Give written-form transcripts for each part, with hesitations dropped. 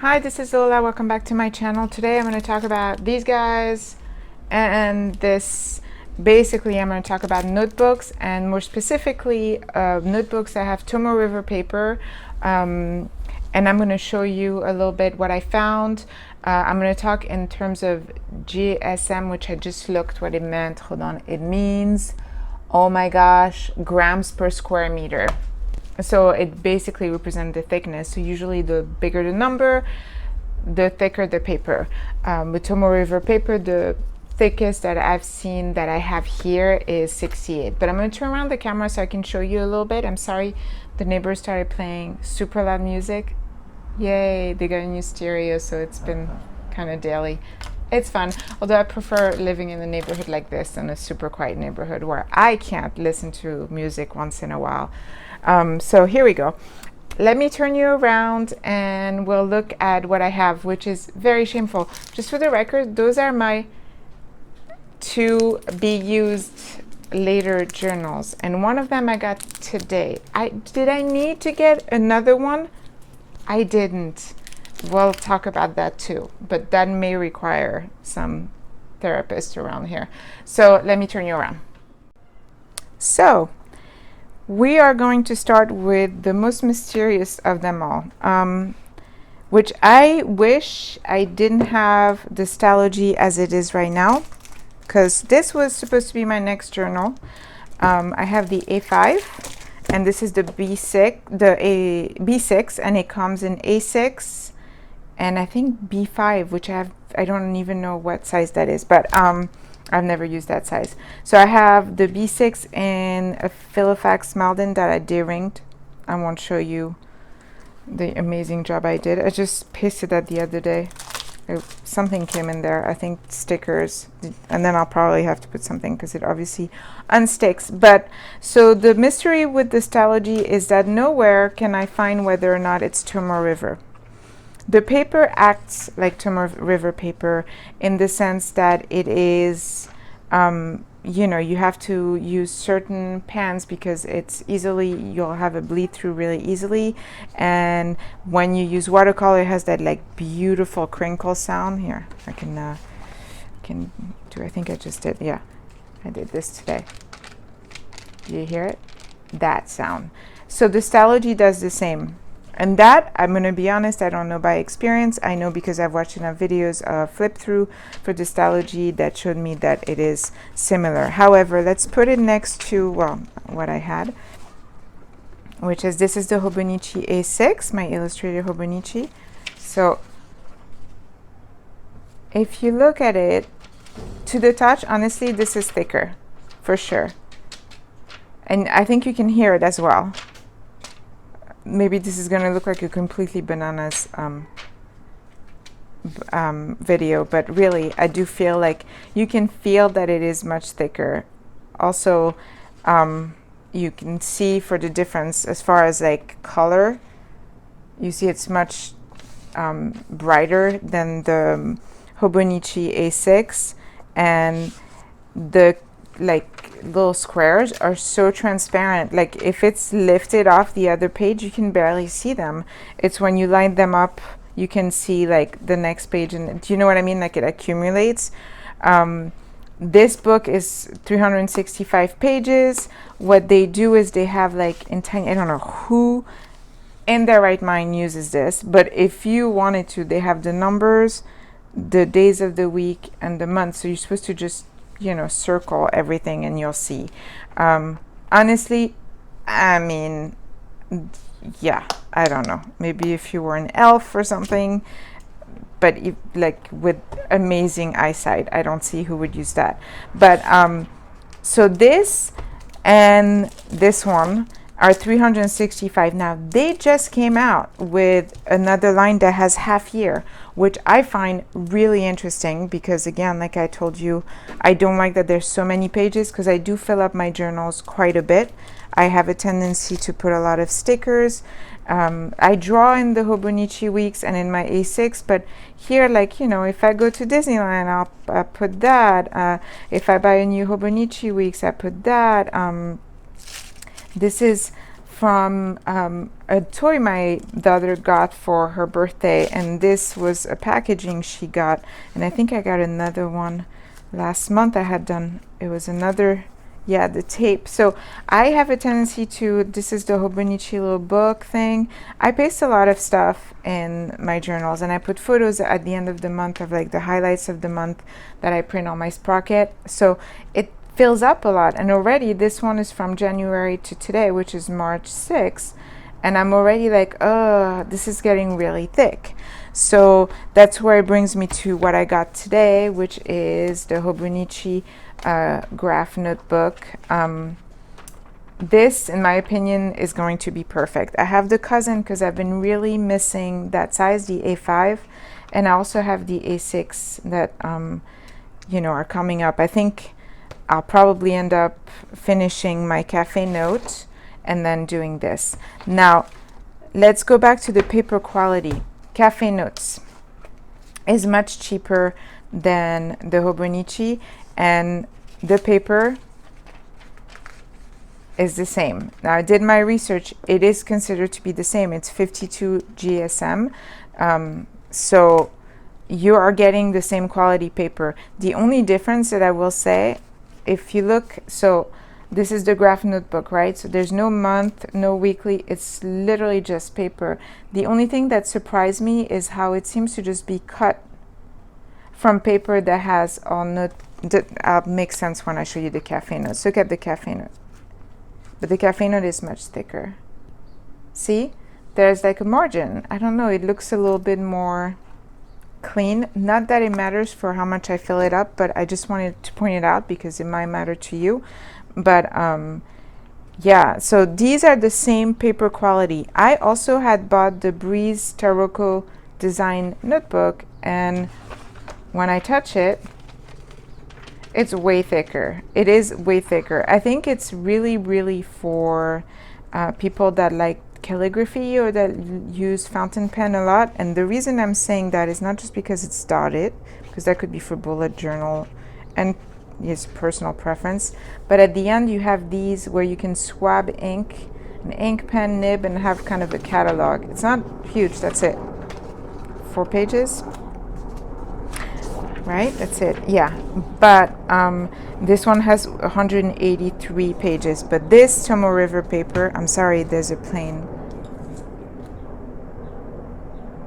Hi, this is Lola. Welcome back to my channel. Today I'm going to talk about these guys and this. Basically, I'm going to talk about notebooks, and more specifically notebooks that have Tomoe River paper, and I'm going to show you a little bit what I found. I'm going to talk in terms of GSM, which I just looked what it meant. Hold on. It means, oh my gosh, grams per square meter. So it basically represents the thickness. So usually the bigger the number, the thicker the paper. With Tomoe River paper, the thickest that I've seen that I have here is 68. But I'm going to turn around the camera so I can show you a little bit. I'm sorry, the neighbors started playing super loud music. Yay, they got a new stereo, so it's been kind of daily. It's fun, although I prefer living in a neighborhood like this than a super quiet neighborhood where I can't listen to music once in a while. So here we go. Let me turn you around and we'll look at what I have, which is very shameful. Just for the record, those are my to be used later journals, and one of them I got today. Did I need to get another one? I didn't. We'll talk about that too, but that may require some therapist around here. So let me turn you around. So we are going to start with the most mysterious of them all, which I wish I didn't have the Stalogy as it is right now, because this was supposed to be my next journal. I have the A5, and this is the B6, B6, and it comes in A6, and I think B5, which I don't even know what size that is, but I've never used that size. So I have the B6 in a Filofax Malden that I de-ringed. I won't show you the amazing job I did. I just pasted that the other day. Something came in there, I think stickers, and then I'll probably have to put something because it obviously unsticks. But so the mystery with the Stalogy is that nowhere can I find whether or not it's Tomoe River. The paper acts like Tomoe River paper in the sense that it is, you know, you have to use certain pans because you'll have a bleed through really easily. And when you use watercolor, it has that like beautiful crinkle sound. Here, I can do, I think I just did, yeah, I did this today. Do you hear it? That sound. So the Stalogy does the same. And that, I'm going to be honest, I don't know by experience. I know because I've watched enough videos of flip through for the Stalogy that showed me that it is similar. However, let's put it next to, well, what I had, which is, this is the HOBONICHI A6, my illustrated HOBONICHI. So if you look at it, to the touch, honestly, this is thicker, for sure. And I think you can hear it as well. Maybe this is going to look like a completely bananas video, but really I do feel like you can feel that it is much thicker. Also, you can see for the difference as far as like color, you see it's much brighter than the HOBONICHI A6, and the like little squares are so transparent. Like if it's lifted off the other page, you can barely see them. It's when you line them up, you can see like the next page. And do you know what I mean? Like it accumulates. This book is 365 pages. What they do is they have like in tiny, I don't know who in their right mind uses this, but if you wanted to, they have the numbers, the days of the week, and the month. So you're supposed to just, you know, circle everything and you'll see. Honestly, I mean, yeah, I don't know, maybe if you were an elf or something, but if, like with amazing eyesight, I don't see who would use that. But so this and this one are 365. Now they just came out with another line that has half year, which I find really interesting because, again, like I told you, I don't like that there's so many pages because I do fill up my journals quite a bit. I have a tendency to put a lot of stickers. I draw in the HOBONICHI weeks and in my A6, but here, like, you know, if I go to Disneyland, I'll put that. If I buy a new HOBONICHI weeks, I put that. This is from a toy my daughter got for her birthday, and this was a packaging she got, and I think I got another one last month. I had done, it was another, yeah, the tape. So I have a tendency to, this is the HOBONICHI little book thing. I paste a lot of stuff in my journals, and I put photos at the end of the month of like the highlights of the month that I print on my Sprocket. So it fills up a lot, and already this one is from January to today, which is March 6th, and I'm already like, this is getting really thick. So that's where it brings me to what I got today, which is the HOBONICHI graph notebook. This, in my opinion, is going to be perfect. I have the cousin because I've been really missing that size, the A5, and I also have the A6 that you know, are coming up. I think I'll probably end up finishing my cafe note and then doing this. Now, let's go back to the paper quality. Cafe notes is much cheaper than the HOBONICHI, and the paper is the same. Now, I did my research. It is considered to be the same. It's 52 GSM. So you are getting the same quality paper. The only difference that I will say, if you look, so this is the graph notebook, right? So there's no month, no weekly, it's literally just paper. The only thing that surprised me is how it seems to just be cut from paper that has all note. That makes sense when I show you the cafe notes. Look at the cafe note. But the cafe note is much thicker. See? There's like a margin. I don't know, it looks a little bit more clean. Not that it matters for how much I fill it up, but I just wanted to point it out because it might matter to you. But yeah, so these are the same paper quality. I also had bought the Breeze Taroko design notebook, and when I touch it, it's way thicker. It is way thicker. I think it's really, really for people that like calligraphy or that use fountain pen a lot. And the reason I'm saying that is not just because it's dotted, because that could be for bullet journal and yes, personal preference. But at the end, you have these where you can swab ink, an ink pen nib, and have kind of a catalog. It's not huge, that's it. 4 pages, right? That's it, yeah. But this one has 183 pages. But this Tomoe River paper, I'm sorry, there's a plane.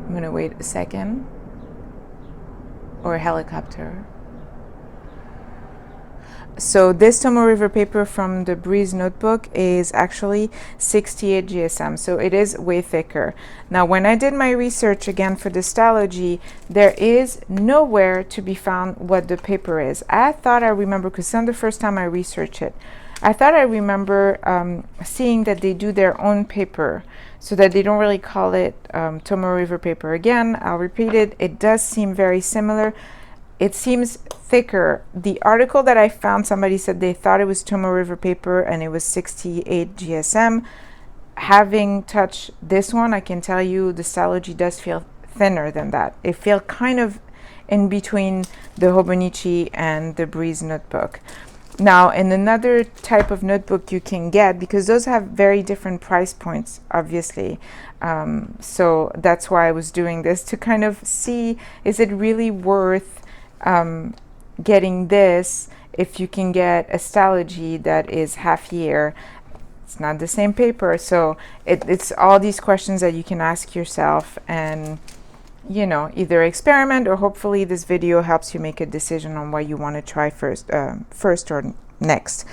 I'm gonna wait a second. Or a helicopter. So this Tomoe River paper from the Breeze notebook is actually 68 GSM, so it is way thicker. Now, when I did my research again for the Stalogy, there is nowhere to be found what the paper is. I thought I remember, because it's not the first time I researched it, I thought I remember seeing that they do their own paper, so that they don't really call it Tomoe River paper. Again, I'll repeat it, it does seem very similar. It seems thicker. The article that I found, somebody said they thought it was Tomoe River paper and it was 68 GSM. Having touched this one, I can tell you the Stalogy does feel thinner than that. It feels kind of in between the HOBONICHI and the Breeze notebook. Now, in another type of notebook you can get, because those have very different price points, obviously. So that's why I was doing this, to kind of see, is it really worth getting this if you can get a Stalogy that is half year. It's not the same paper, so it's all these questions that you can ask yourself, and you know, either experiment, or hopefully this video helps you make a decision on what you want to try first or next.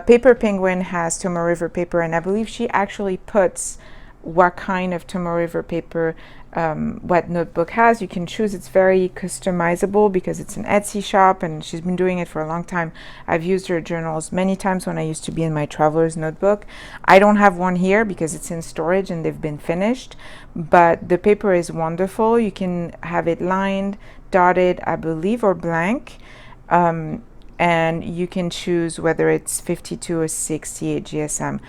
Paper Penguin has Tomoe River paper, and I believe she actually puts what kind of Tomoe River paper what notebook has. You can choose. It's very customizable because it's an Etsy shop, and she's been doing it for a long time. I've used her journals many times when I used to be in my traveler's notebook. I don't have one here because it's in storage and they've been finished, but the paper is wonderful. You can have it lined, dotted, I believe, or blank, and you can choose whether it's 52 or 68 GSM.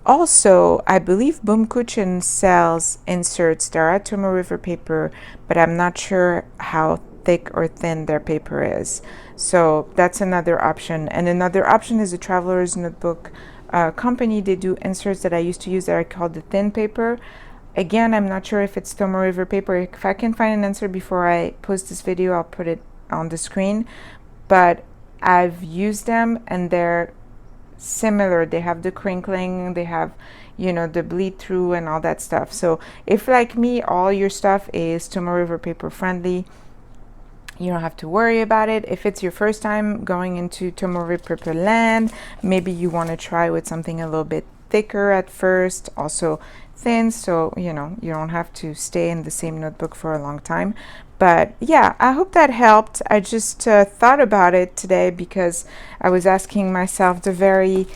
Also, I believe Baum Kuchen sells inserts that are Tomoe River paper, but I'm not sure how thick or thin their paper is. So that's another option. And another option is a traveler's notebook company. They do inserts that I used to use that are called the thin paper. Again, I'm not sure if it's Tomoe River paper. If I can find an answer before I post this video, I'll put it on the screen. But I've used them and they're similar. They have the crinkling, they have, you know, the bleed through and all that stuff. So if, like me, all your stuff is Tomoe River paper friendly, you don't have to worry about it. If it's your first time going into Tomoe River paper land, maybe you want to try with something a little bit thicker at first, also thin, so you know you don't have to stay in the same notebook for a long time. But yeah, I hope that helped. I just thought about it today because I was asking myself the very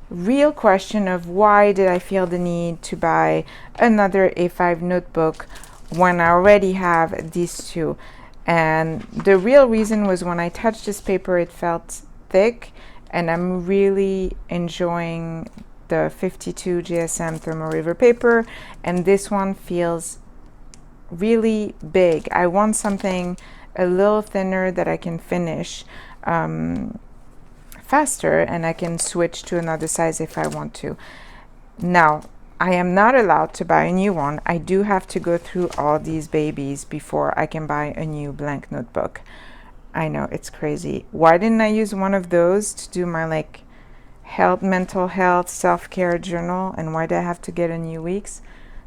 real question of why did I feel the need to buy another A5 notebook when I already have these two. And the real reason was when I touched this paper, it felt thick, and I'm really enjoying the 52 GSM Tomoe River paper, and this one feels really big. I want something a little thinner that I can finish faster, and I can switch to another size if I want to. Now, I am not allowed to buy a new one. I do have to go through all these babies before I can buy a new blank notebook. I know, it's crazy. Why didn't I use one of those to do my like mental health, self-care journal, and why do I have to get a new week's?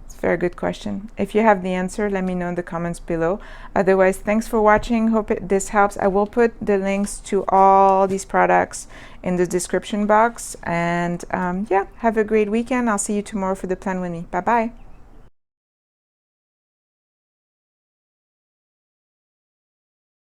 It's a very good question. If you have the answer, let me know in the comments below. Otherwise, thanks for watching. Hope this helps. I will put the links to all these products in the description box. And yeah, have a great weekend. I'll see you tomorrow for the plan with me. Bye bye.